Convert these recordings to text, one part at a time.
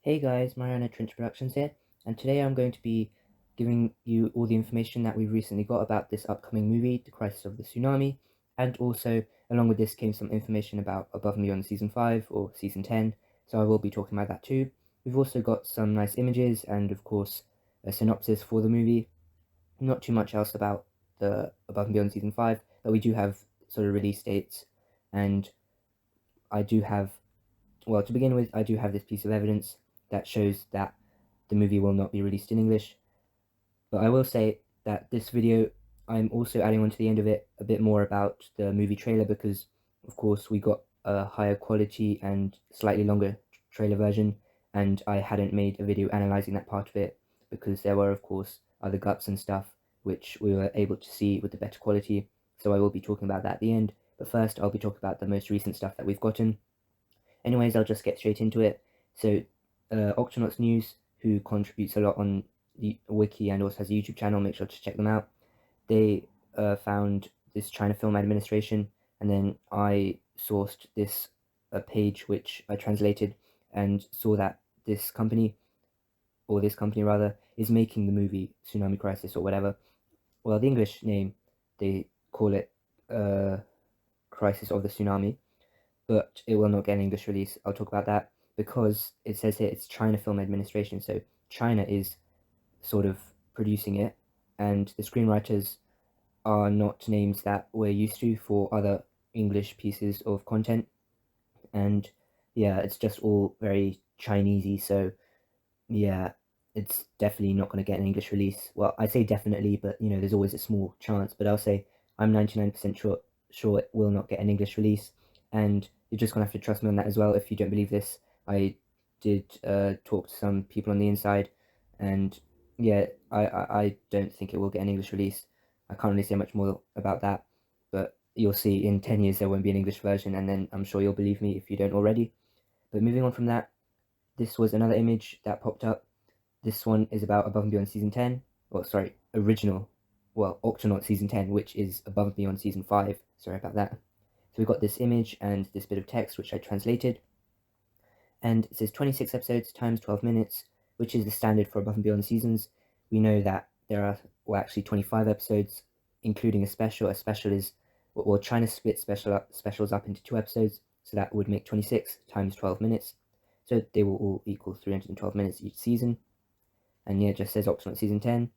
Hey guys, Mariana Trench Productions here, and today I'm going to be giving you all the information that we've recently got about this upcoming movie, The Crisis of the Tsunami, and also along with this came some information about Above and Beyond Season 5 or Season 10, so I will be talking about that too. We've also got some nice images and of course a synopsis for the movie. Not too much else about the Above and Beyond Season 5, but we do have sort of release dates, and I do have well, to begin with, I do have this piece of evidence that shows that the movie will not be released in English. But I will say that this video, I'm also adding on to the end of it a bit more about the movie trailer because, of course, we got a higher quality and slightly longer trailer version, and I hadn't made a video analyzing that part of it because there were, of course, other guts and stuff which we were able to see with the better quality. So I will be talking about that at the end. But first, I'll be talking about the most recent stuff that we've gotten. Anyways, I'll just get straight into it. So, Octonauts News, who contributes a lot on the wiki and also has a YouTube channel, make sure to check them out. They found this China Film Administration, and then I sourced this page which I translated and saw that this company rather, is making the movie Tsunami Crisis or whatever. Well, the English name, they call it Crisis of the Tsunami, but it will not get an English release. I'll talk about that because it says here it's China Film Administration, so China is sort of producing it, and the screenwriters are not names that we're used to for other English pieces of content, and yeah, it's just all very Chinesey, so yeah, it's definitely not going to get an English release. Well, I'd say definitely, but you know, there's always a small chance, but I'll say I'm 99% sure it will not get an English release, and you're just gonna have to trust me on that as well. If you don't believe this, I did talk to some people on the inside, and yeah, I don't think it will get an English release. I can't really say much more about that, but you'll see in 10 years there won't be an English version, and then I'm sure you'll believe me if you don't already. But moving on from that, this was another image that popped up. This one is about Above and Beyond Season 10, well, sorry, original, well, Octonaut Season 10, which is Above and Beyond Season 5, sorry about that. So we've got this image and this bit of text which I translated, and it says 26 episodes times 12 minutes, which is the standard for Above and Beyond seasons. We know that there are, well, actually 25 episodes, including a special. A special is, well, trying to split specials up into 2 episodes, so that would make 26 times 12 minutes. So they will all equal 312 minutes each season. And yeah, it just says Octonaut Season 10.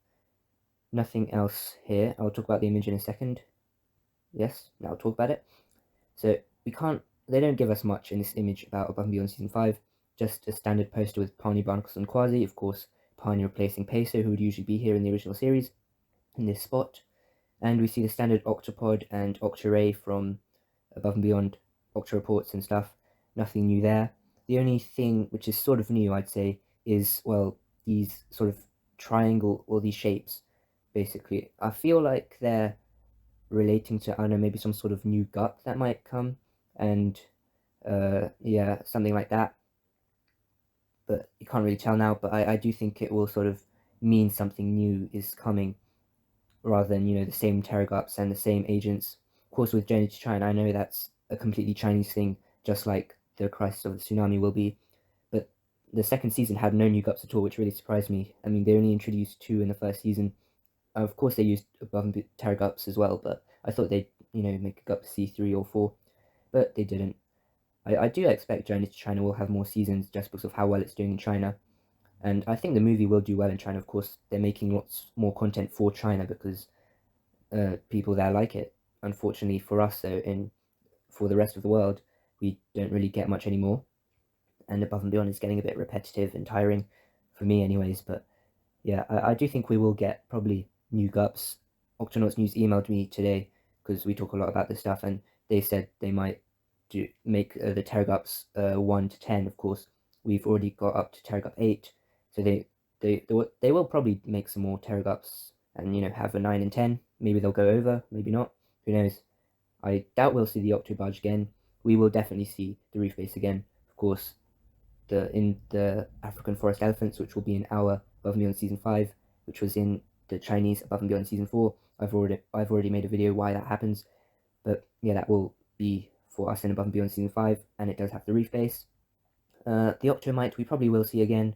Nothing else here. I'll talk about the image in a second. Yes, now I'll talk about it. So they don't give us much in this image about Above and Beyond Season 5, just a standard poster with Pani, Barnacles, and Quasi, of course, Pani replacing Peso, who would usually be here in the original series, in this spot. And we see the standard Octopod and Octoray from Above and Beyond, Octo reports and stuff. Nothing new there. The only thing which is sort of new, I'd say, is, well, these sort of triangle, or these shapes, basically. I feel like they're relating to, I don't know, maybe some sort of new gut that might come, and yeah, something like that. But you can't really tell now, but I do think it will sort of mean something new is coming, rather than, you know, the same Gups and the same agents. Of course, with Journey to China, I know that's a completely Chinese thing, just like the Crisis of the Tsunami will be, but the second season had no new Gups at all, which really surprised me. I mean, they only introduced 2 in the first season. Of course, they used Above and Gups as well, but I thought they'd, you know, make a Gup C3 or 4, but they didn't. I do expect Journey to China will have more seasons just because of how well it's doing in China, and I think the movie will do well in China. Of course, they're making lots more content for China because people there like it. Unfortunately for us, though, for the rest of the world, we don't really get much anymore, and Above and Beyond is getting a bit repetitive and tiring, for me anyways, but yeah, I do think we will get probably new Gups. Octonauts News emailed me today because we talk a lot about this stuff, and they said they might make the Terragups 1 to 10. Of course, we've already got up to Terragup 8, so they will probably make some more Terragups and, you know, have a 9 and 10. Maybe they'll go over, maybe not. Who knows? I doubt we'll see the Octobarge again. We will definitely see the Reef Base again. Of course, in the African Forest Elephants, which will be in our Above and Beyond Season 5, which was in the Chinese Above and Beyond Season 4. I've already made a video why that happens, but yeah, that will be for us in Above and Beyond Season 5, and it does have the Reef Base. The Octomite we probably will see again,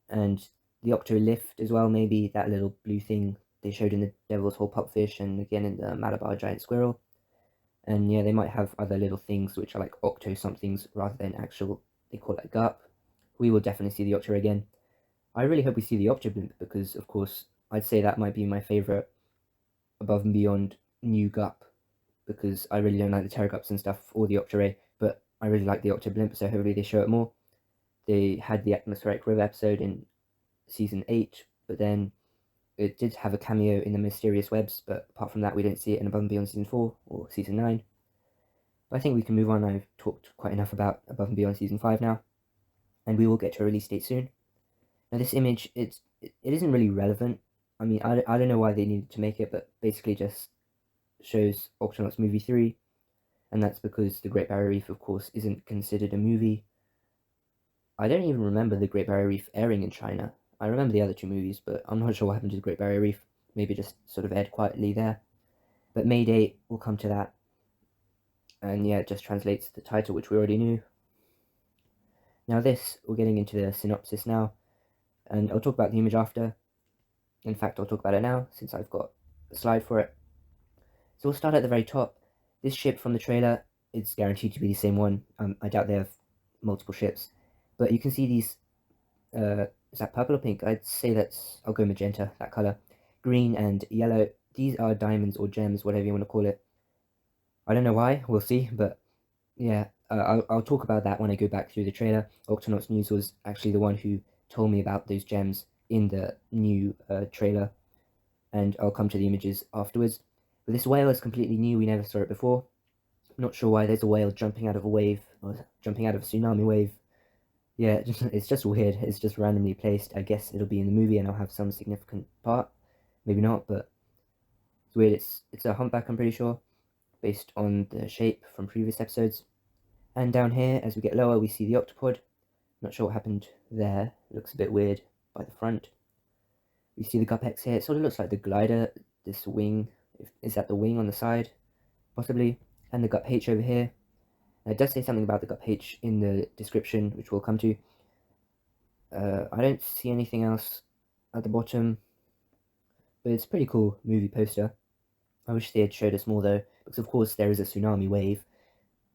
and the Octolift as well, maybe, that little blue thing they showed in the Devil's Hole Pupfish and again in the Malabar Giant Squirrel. And yeah, they might have other little things which are like Octo somethings rather than actual, they call it Gup. We will definitely see the Octo again. I really hope we see the Octoblimp because, of course, I'd say that might be my favourite above and beyond new Gup, because I really don't like the Pterogups and stuff or the Octoray, but I really like the Octoblimp, so hopefully they show it more. They had the Atmospheric River episode in season 8, but then it did have a cameo in the Mysterious Webs, but apart from that we don't see it in Above and Beyond season 4 or season 9. I think we can move on. I've talked quite enough about Above and Beyond season 5 now, and we will get to a release date soon. Now this image, it isn't really relevant. I mean, I don't know why they needed to make it, but basically just shows Octonauts movie 3, and that's because the Great Barrier Reef, of course, isn't considered a movie. I don't even remember the Great Barrier Reef airing in China. I remember the other 2 movies, but I'm not sure what happened to the Great Barrier Reef. Maybe just sort of aired quietly there. But Mayday, we'll come to that. And yeah, it just translates the title, which we already knew. Now this, we're getting into the synopsis now, and I'll talk about the image after. In fact, I'll talk about it now, since I've got a slide for it. So we'll start at the very top. This ship from the trailer, it's guaranteed to be the same one. I doubt they have multiple ships. But you can see these, is that purple or pink? I'd say I'll go magenta, that colour. Green and yellow. These are diamonds or gems, whatever you want to call it. I don't know why, we'll see, but yeah, I'll talk about that when I go back through the trailer. Octonauts News was actually the one who told me about those gems in the new trailer, and I'll come to the images afterwards. But this whale is completely new, we never saw it before. I'm not sure why there's a whale jumping out of a wave, or jumping out of a tsunami wave. Yeah, it's just weird, it's just randomly placed. I guess it'll be in the movie and I'll have some significant part. Maybe not, but it's weird. It's a humpback, I'm pretty sure, based on the shape from previous episodes. And down here, as we get lower, we see the octopod. Not sure what happened there. It looks a bit weird by the front. We see the Gupex here. It sort of looks like the glider, this wing. Is that the wing on the side? Possibly. And the Gup H over here. Now, it does say something about the Gup H in the description, which we'll come to. I don't see anything else at the bottom, but it's a pretty cool movie poster. I wish they had showed us more though, because of course there is a tsunami wave,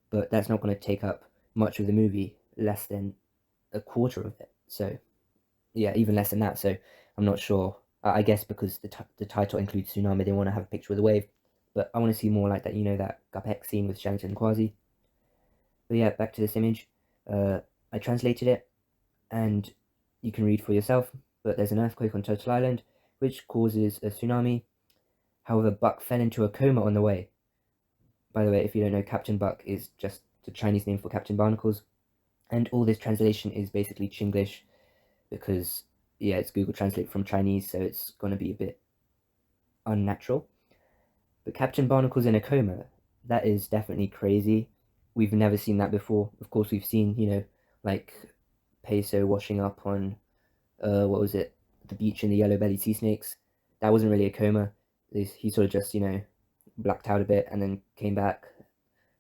but that's not going to take up much of the movie, less than a quarter of it. So yeah, even less than that. So I'm not sure. I guess because the title includes tsunami, they want to have a picture of the wave, but I want to see more like that, you know, that Gupex scene with Shangela and Quasi. But yeah, back to this image. I translated it, and you can read for yourself, but there's an earthquake on Turtle Island, which causes a tsunami. However, Buck fell into a coma on the way. By the way, if you don't know, Captain Buck is just the Chinese name for Captain Barnacles. And all this translation is basically Chinglish, because, yeah, it's Google Translate from Chinese, so it's going to be a bit unnatural. But Captain Barnacle's in a coma. That is definitely crazy. We've never seen that before. Of course, we've seen, you know, like Peso washing up on, what was it, the beach in the yellow-bellied sea snakes. That wasn't really a coma. He sort of just, you know, blacked out a bit and then came back.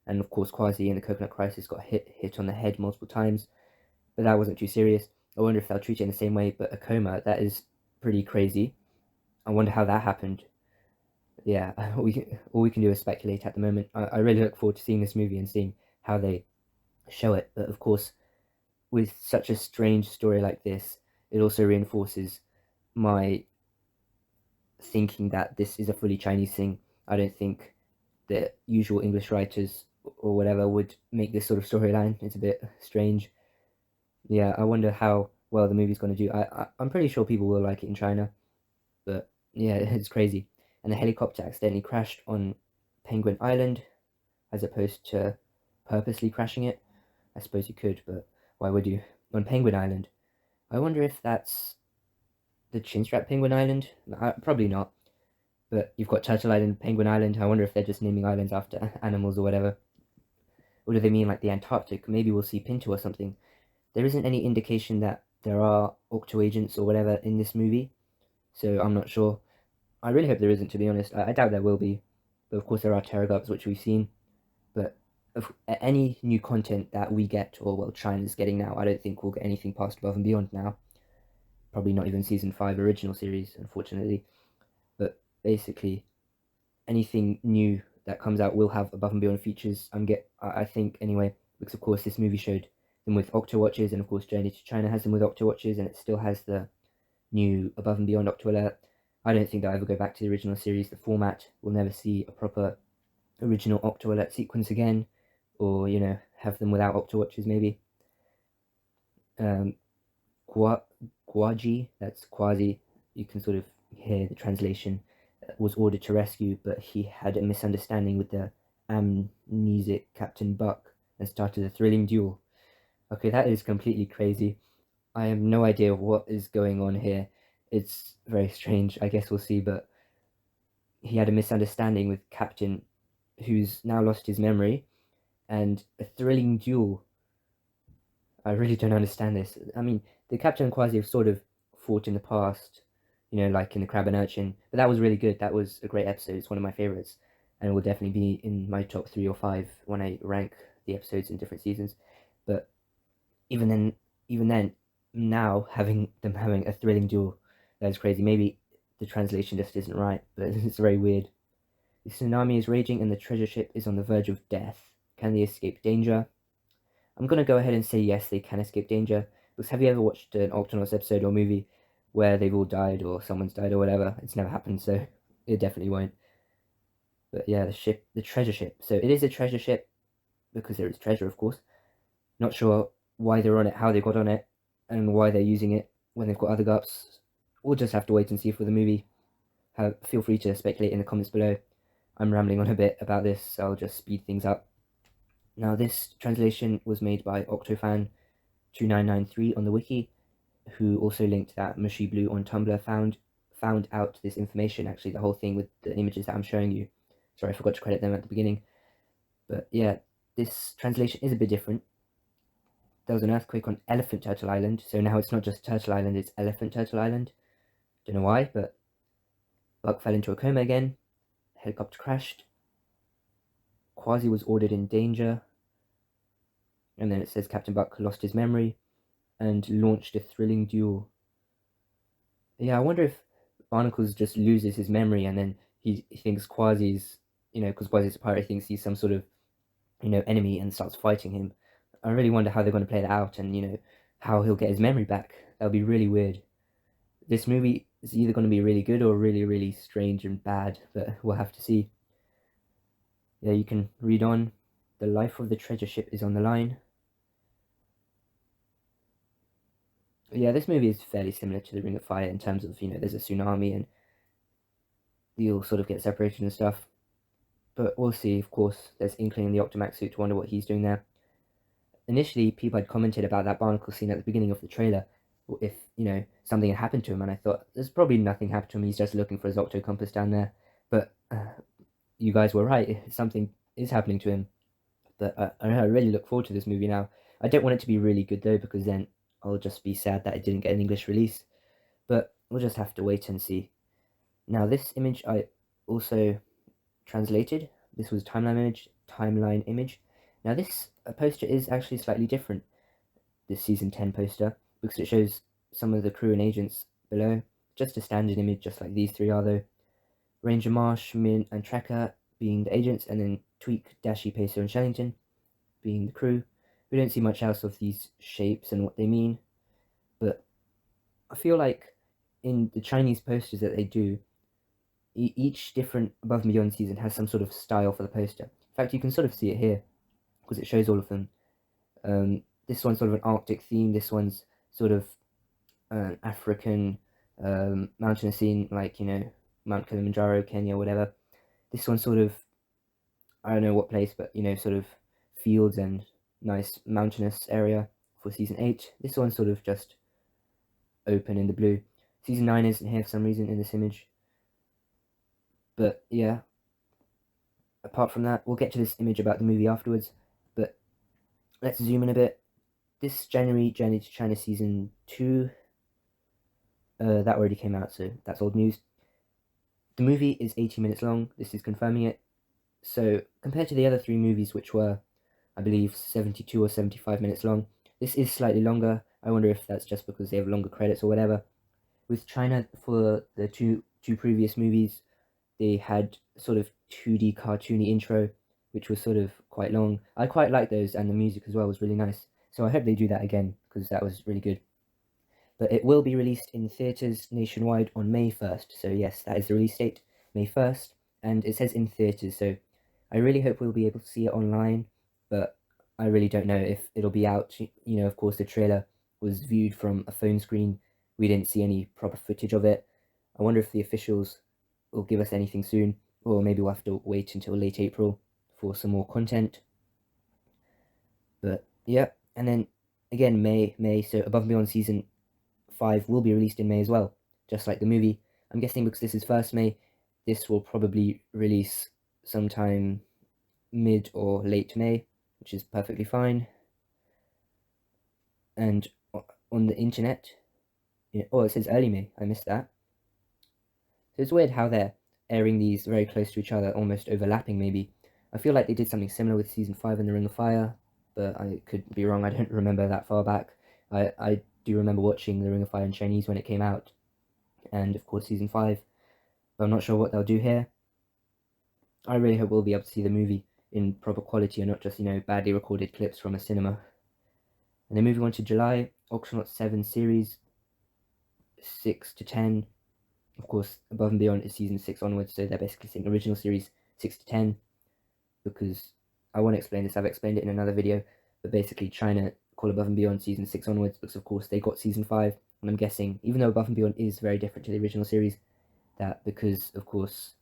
And of course, Quasi in the Coconut Crisis got hit on the head multiple times, but that wasn't too serious. I wonder if they'll treat it in the same way, but a coma, that is pretty crazy. I wonder how that happened. Yeah, all we can do is speculate at the moment. I really look forward to seeing this movie and seeing how they show it. But of course, with such a strange story like this, it also reinforces my thinking that this is a fully Chinese thing. I don't think the usual English writers or whatever would make this sort of storyline. It's a bit strange. Yeah, I wonder how well the movie's going to do. I'm pretty sure people will like it in China, but yeah, it's crazy. And the helicopter accidentally crashed on Penguin Island, as opposed to purposely crashing it. I suppose you could, but why would you? On Penguin Island. I wonder if that's the Chinstrap Penguin Island? Probably not. But you've got Turtle Island, Penguin Island. I wonder if they're just naming islands after animals or whatever. Or do they mean like the Antarctic? Maybe we'll see Pinto or something. There isn't any indication that there are Octo agents or whatever in this movie, so I'm not sure. I really hope there isn't, to be honest. I doubt there will be. But of course there are Pterogups, which we've seen. But any new content that we get, or well, China's getting now, I don't think we'll get anything past Above and Beyond now. Probably not even season 5 original series, unfortunately. But basically, anything new that comes out will have Above and Beyond features. I think anyway, because of course this movie showed them with Octowatches, and of course Journey to China has them with Octowatches, and it still has the new Above and Beyond Octo Alert. I don't think they'll ever go back to the original series. The format will never see a proper original Octo Alert sequence again, or have them without Octowatches maybe. Guaji, that's Quasi. You can sort of hear the translation. Was ordered to rescue, but he had a misunderstanding with the amnesic Captain Buck and started a thrilling duel. Okay, that is completely crazy. I have no idea what is going on here. It's very strange. I guess we'll see, but he had a misunderstanding with Captain, who's now lost his memory, and a thrilling duel. I really don't understand this. I mean, the Captain and Quasi have sort of fought in the past, like in the Crab and Urchin, but that was really good. That was a great episode. It's one of my favorites, and it will definitely be in my top 3 or 5 when I rank the episodes in different seasons. But even then, now having a thrilling duel, that is crazy. Maybe the translation just isn't right, but it's very weird. The tsunami is raging and the treasure ship is on the verge of death. Can they escape danger? I'm gonna go ahead and say yes, they can escape danger. Because have you ever watched an Octonauts episode or movie where they've all died or someone's died or whatever? It's never happened, so it definitely won't. But yeah, the treasure ship. So it is a treasure ship because there is treasure, of course. Not sure why they're on it, how they got on it, and why they're using it when they've got other Gups. We'll just have to wait and see for the movie. Feel free to speculate in the comments below. I'm rambling on a bit about this, so I'll just speed things up. Now, this translation was made by Octofan2993 on the wiki, who also linked that Mushy Blue on Tumblr found out this information, actually, the whole thing with the images that I'm showing you. Sorry, I forgot to credit them at the beginning. But yeah, this translation is a bit different. There was an earthquake on Elephant Turtle Island, so now it's not just Turtle Island, it's Elephant Turtle Island. Don't know why, but Buck fell into a coma again. Helicopter crashed. Quasi was ordered in danger. And then it says Captain Buck lost his memory and launched a thrilling duel. Yeah, I wonder if Barnacles just loses his memory and then he thinks Quasi's, because Quasi's a pirate, he thinks he's some sort of, enemy and starts fighting him. I really wonder how they're going to play that out and, how he'll get his memory back. That would be really weird. This movie is either going to be really good or really, really strange and bad, but we'll have to see. Yeah, you can read on. The life of the treasure ship is on the line. Yeah, this movie is fairly similar to The Ring of Fire in terms of, there's a tsunami and you'll sort of get separated and stuff. But we'll see, of course. There's Inkling in the Octomax suit to wonder what he's doing there. Initially, people had commented about that barnacle scene at the beginning of the trailer, if, something had happened to him, and I thought, there's probably nothing happened to him, he's just looking for his Octo Compass down there. But you guys were right, something is happening to him. But I really look forward to this movie now. I don't want it to be really good though, because then I'll just be sad that it didn't get an English release. But we'll just have to wait and see. Now, this image I also translated. This was timeline image. Now, this poster is actually slightly different, this season 10 poster, because it shows some of the crew and agents below. Just a standard image, just like these 3 are though. Ranger Marsh, Min, and Tracker being the agents, and then Tweak, Dashi, Pacer, and Shellington being the crew. We don't see much else of these shapes and what they mean, but I feel like in the Chinese posters that they do, each different Above and Beyond season has some sort of style for the poster. In fact, you can sort of see it here, because it shows all of them. This one's sort of an Arctic theme, this one's sort of an African mountainous scene, like, Mount Kilimanjaro, Kenya, whatever. This one's sort of, I don't know what place, but, sort of fields and nice mountainous area for season 8. This one's sort of just open in the blue. Season 9 isn't here for some reason in this image. But yeah, apart from that, we'll get to this image about the movie afterwards, but let's zoom in a bit. This January, Journey to China Season 2, that already came out, so that's old news. The movie is 80 minutes long, this is confirming it. So, compared to the other 3 movies, which were I believe 72 or 75 minutes long. This is slightly longer. I wonder if that's just because they have longer credits or whatever. With China, for the two previous movies, they had sort of 2D cartoony intro, which was sort of quite long. I quite like those, and the music as well was really nice. So I hope they do that again, because that was really good. But it will be released in theatres nationwide on May 1st. So yes, that is the release date, May 1st. And it says in theatres, so I really hope we'll be able to see it online, but I really don't know if it'll be out. You know, of course, the trailer was viewed from a phone screen. We didn't see any proper footage of it. I wonder if the officials will give us anything soon, or maybe we'll have to wait until late April for some more content. But yeah, and then again, May, so Above and Beyond Season 5 will be released in May as well, just like the movie. I'm guessing because this is 1st May, this will probably release sometime mid or late May, which is perfectly fine. And on the internet, oh, it says early May, I missed that. So it's weird how they're airing these very close to each other, almost overlapping maybe. I feel like they did something similar with Season 5 in The Ring of Fire, but I could be wrong, I don't remember that far back. I do remember watching The Ring of Fire in Chinese when it came out, and of course Season 5, but I'm not sure what they'll do here. I really hope we'll be able to see the movie in proper quality and not just, you know, badly recorded clips from a cinema. And then moving on to July, Octonauts 7 Series 6 to 10. Of course, Above and Beyond is Season 6 onwards, so they're basically saying original series 6 to 10, because I want to explain this, I've explained it in another video, but basically China call Above and Beyond Season 6 onwards, because of course they got Season 5, and I'm guessing, even though Above and Beyond is very different to the original series, that because, of course,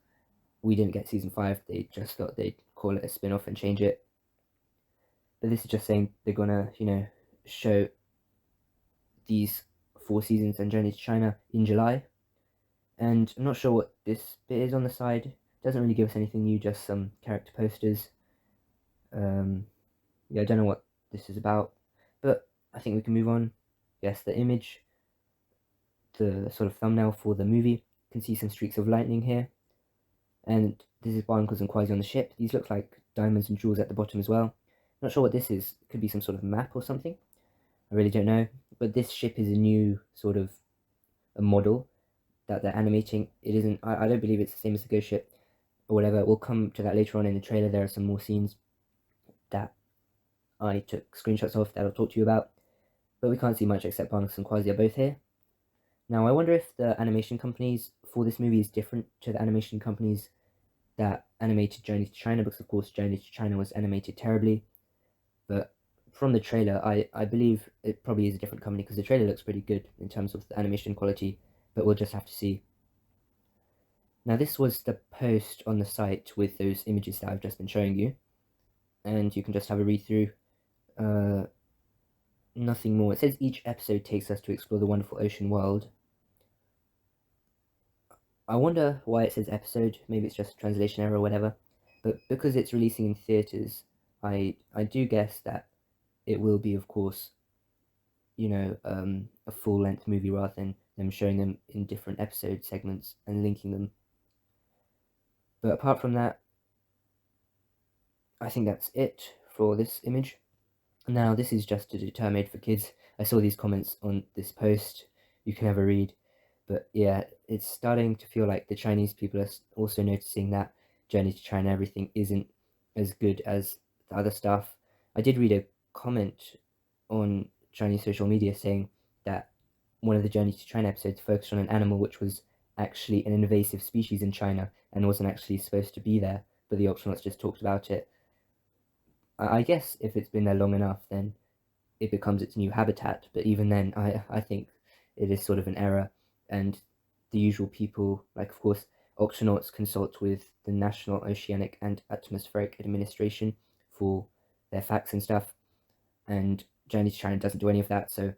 we didn't get Season 5, they just thought they'd call it a spin-off and change it. But this is just saying they're gonna, you know, show these 4 seasons and Journey to China in July. And I'm not sure what this bit is on the side. It doesn't really give us anything new, just some character posters. Yeah, I don't know what this is about, but I think we can move on. Yes, the image, the sort of thumbnail for the movie. You can see some streaks of lightning here. And this is Barnacles and Quasi on the ship. These look like diamonds and jewels at the bottom as well. Not sure what this is. It could be some sort of map or something. I really don't know. But this ship is a new sort of a model that they're animating. It isn't, I don't believe it's the same as the Ghost ship or whatever. We'll come to that later on in the trailer. There are some more scenes that I took screenshots of that I'll talk to you about. But we can't see much except Barnacles and Quasi are both here. Now, I wonder if the animation companies for this movie is different to the animation companies that animated Journey to China, because of course Journey to China was animated terribly. But from the trailer, I believe it probably is a different company, because the trailer looks pretty good in terms of the animation quality, but we'll just have to see. Now, this was the post on the site with those images that I've just been showing you, and you can just have a read through. Nothing more. It says each episode takes us to explore the wonderful ocean world. I wonder why it says episode. Maybe it's just a translation error or whatever. But because it's releasing in theatres, I do guess that it will be, of course, you know, a full-length movie rather than them showing them in different episode segments and linking them. But apart from that, I think that's it for this image. Now, this is just a deter made for kids. I saw these comments on this post. You can have a read. But yeah, it's starting to feel like the Chinese people are also noticing that Journey to China everything isn't as good as the other stuff. I did read a comment on Chinese social media saying that one of the Journey to China episodes focused on an animal which was actually an invasive species in China and wasn't actually supposed to be there, but the Octonauts just talked about it. I guess if it's been there long enough, then it becomes its new habitat, but even then, I think it is sort of an error, and the usual people, like, of course, Octonauts consult with the National Oceanic and Atmospheric Administration for their facts and stuff, and Journey to China doesn't do any of that, so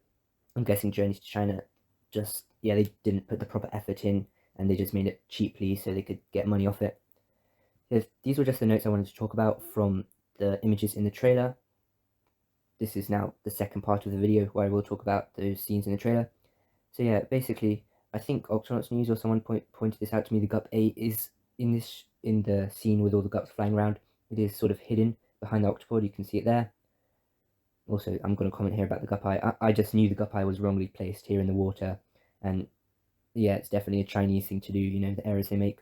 I'm guessing Journey to China just, yeah, they didn't put the proper effort in, and they just made it cheaply so they could get money off it. These were just the notes I wanted to talk about from the images in the trailer. This is now the second part of the video where I will talk about those scenes in the trailer. So yeah, basically, I think Octonauts News or someone pointed this out to me. The Gup A is in the scene with all the Gups flying around. It is sort of hidden behind the octopod, you can see it there. Also, I'm going to comment here about the gup eye. I just knew the gup eye was wrongly placed here in the water, and yeah, it's definitely a Chinese thing to do, you know, the errors they make,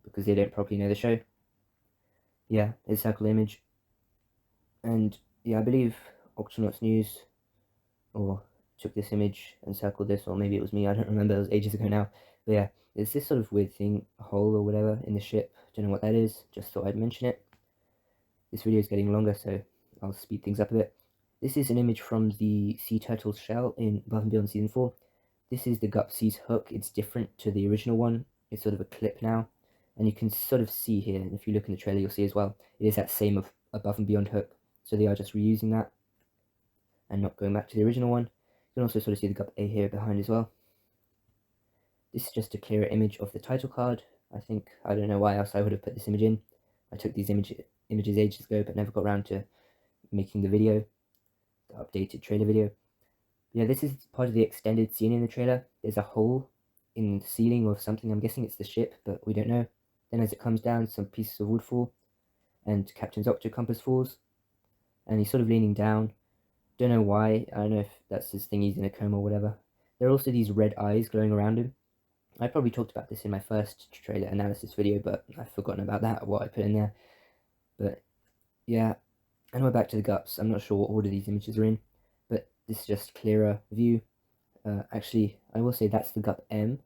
because they don't properly know the show. Yeah, it's a circle image. And yeah, I believe Octonauts News or took this image and circled this, or maybe it was me, I don't remember, it was ages ago now. But yeah, there's this sort of weird thing, a hole or whatever in the ship. Don't know what that is, just thought I'd mention it. This video is getting longer, so I'll speed things up a bit. This is an image from the sea turtle's shell in Above and Beyond Season 4. This is the Gupsies hook. It's different to the original one. It's sort of a clip now. And you can sort of see here, and if you look in the trailer, you'll see as well, it is that same Above and Beyond hook. So they are just reusing that and not going back to the original one. You can also sort of see the Gup A here behind as well. This is just a clearer image of the title card. I don't know why else I would have put this image in. I took these images ages ago, but never got around to making the video, the updated trailer video. Yeah, this is part of the extended scene in the trailer. There's a hole in the ceiling of something. I'm guessing it's the ship, but we don't know. Then as it comes down, some pieces of wood fall, and Captain's Octocompass falls, and he's sort of leaning down. Don't know why. I don't know if that's his thing, he's in a coma or whatever. There are also these red eyes glowing around him. I probably talked about this in my first trailer analysis video, but I've forgotten about that, what I put in there. But yeah, and we're back to the Gups. I'm not sure what order these images are in, but this is just clearer view. Actually, I will say that's the Gup M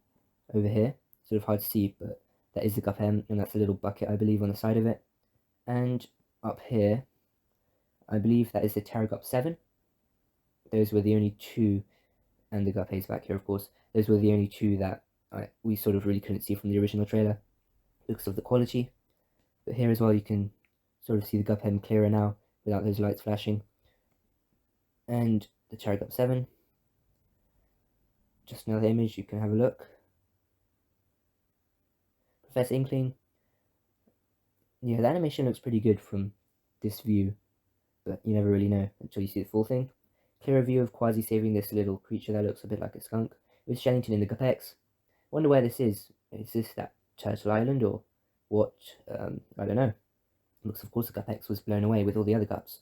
over here. Sort of hard to see, but that is the Gup M, and that's a little bucket, I believe, on the side of it. And up here, I believe that is the Terragup 7. Those were the only two, and the Gup A is back here, of course. Those were the only two that we sort of really couldn't see from the original trailer because of the quality. But here as well, you can sort of see the Gup M clearer now without those lights flashing. And the Terragup 7. Just another image, you can have a look. Professor Inkling. Yeah, the animation looks pretty good from this view, but you never really know until you see the full thing. Clearer view of Quasi saving this little creature that looks a bit like a skunk, with Shellington in the Gup X. Wonder where this is. Is this that Turtle Island or what? I don't know. Looks, of course, the Gup X was blown away with all the other Gups.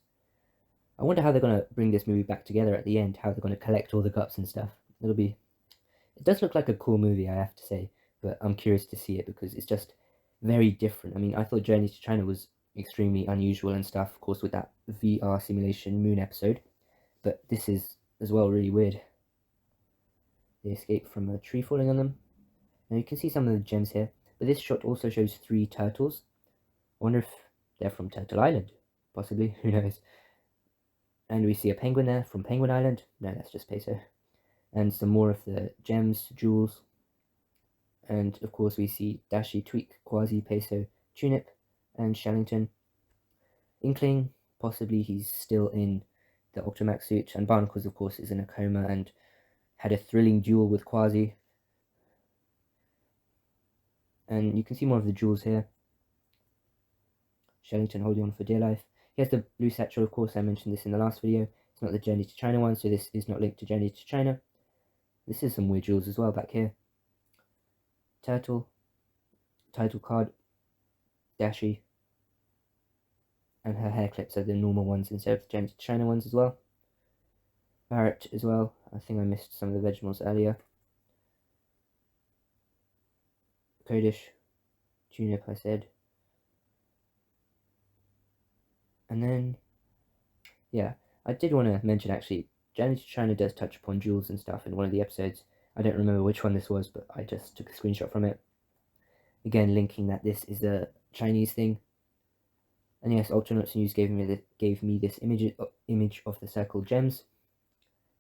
I wonder how they're going to bring this movie back together at the end, how they're going to collect all the Gups and stuff. It does look like a cool movie, I have to say, but I'm curious to see it because it's just very different. I mean, I thought Journey to China was extremely unusual and stuff, of course, with that VR simulation moon episode, but this is as well really weird. They escape from a tree falling on them. Now you can see some of the gems here, but this shot also shows 3 turtles. I wonder if they're from Turtle Island, possibly, who knows. And we see a penguin there from Penguin Island. No, that's just Peso. And some more of the gems, jewels. And of course we see Dashi, Tweak, Quasi, Peso, Tunip, and Shellington. Inkling, possibly he's still in the Octomax suit, and Barnacles of course is in a coma and had a thrilling duel with Quasi. And you can see more of the jewels here. Shellington holding on for dear life. He has the blue satchel, of course, I mentioned this in the last video. It's not the Journey to China one, so this is not linked to Journey to China. This is some weird jewels as well back here. Turtle, title card, Dashi, and her hair clips are the normal ones instead of the Journey to China ones as well. Barrett as well. I think I missed some of the Vegemals earlier. Kodish, Tunip, I said. And then, yeah, I did want to mention actually, Journey to China does touch upon jewels and stuff in one of the episodes. I don't remember which one this was, but I just took a screenshot from it. Again, linking that this is a Chinese thing. And yes, Octonauts News gave me this image of the circled gems.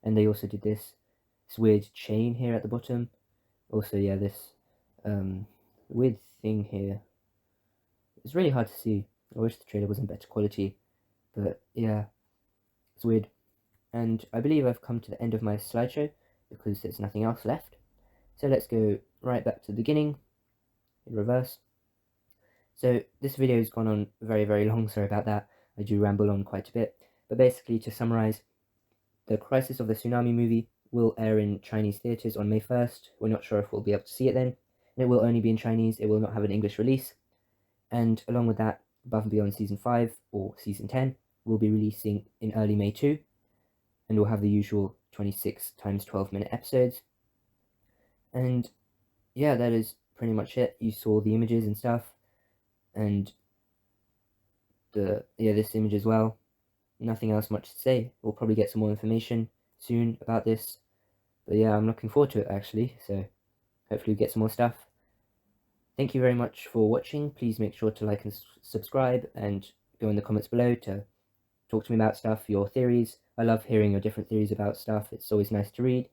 And they also did this weird chain here at the bottom. Also, yeah, this weird thing here. It's really hard to see. I wish the trailer was in better quality. But yeah, it's weird. And I believe I've come to the end of my slideshow because there's nothing else left. So let's go right back to the beginning in reverse. So this video has gone on very, very long, sorry about that. I do ramble on quite a bit. But basically, to summarize, the Crisis of the Tsunami movie will air in Chinese theatres on May 1st. We're not sure if we'll be able to see it then. And it will only be in Chinese, it will not have an English release. And along with that, Above and Beyond Season 5 or Season 10 will be releasing in early May too, and we'll have the usual 26 times 12-minute episodes. And yeah, that is pretty much it. You saw the images and stuff, and this image as well. Nothing else much to say. We'll probably get some more information soon about this, but yeah, I'm looking forward to it actually, so hopefully we get some more stuff. Thank you very much for watching. Please make sure to like and subscribe, and go in the comments below to talk to me about stuff, your theories. I love hearing your different theories about stuff. It's always nice to read.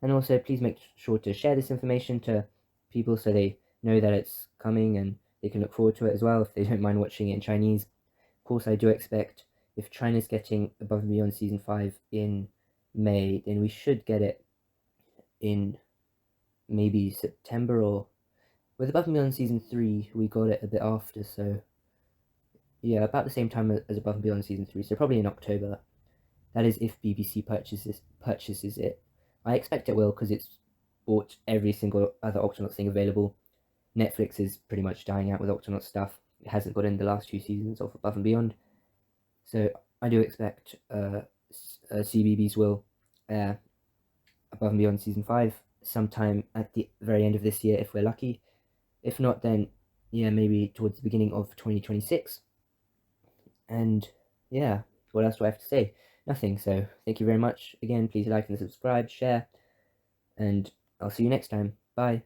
And also, please make sure to share this information to people so they know that it's coming and they can look forward to it as well if they don't mind watching it in Chinese. Of course, I do expect if China's getting Above and Beyond Season 5 in May, then we should get it in maybe September, or with Above and Beyond Season 3, we got it a bit after, so yeah, about the same time as Above and Beyond Season 3, so probably in October. That is if BBC purchases it. I expect it will, because it's bought every single other Octonauts thing available. Netflix is pretty much dying out with Octonauts stuff. It hasn't got in the last few seasons of Above and Beyond. So I do expect CBeebies will air Above and Beyond Season 5 sometime at the very end of this year if we're lucky. If not, then yeah, maybe towards the beginning of 2026. And yeah, what else do I have to say? Nothing. So thank you very much. Again, please like and subscribe, share, and I'll see you next time. Bye.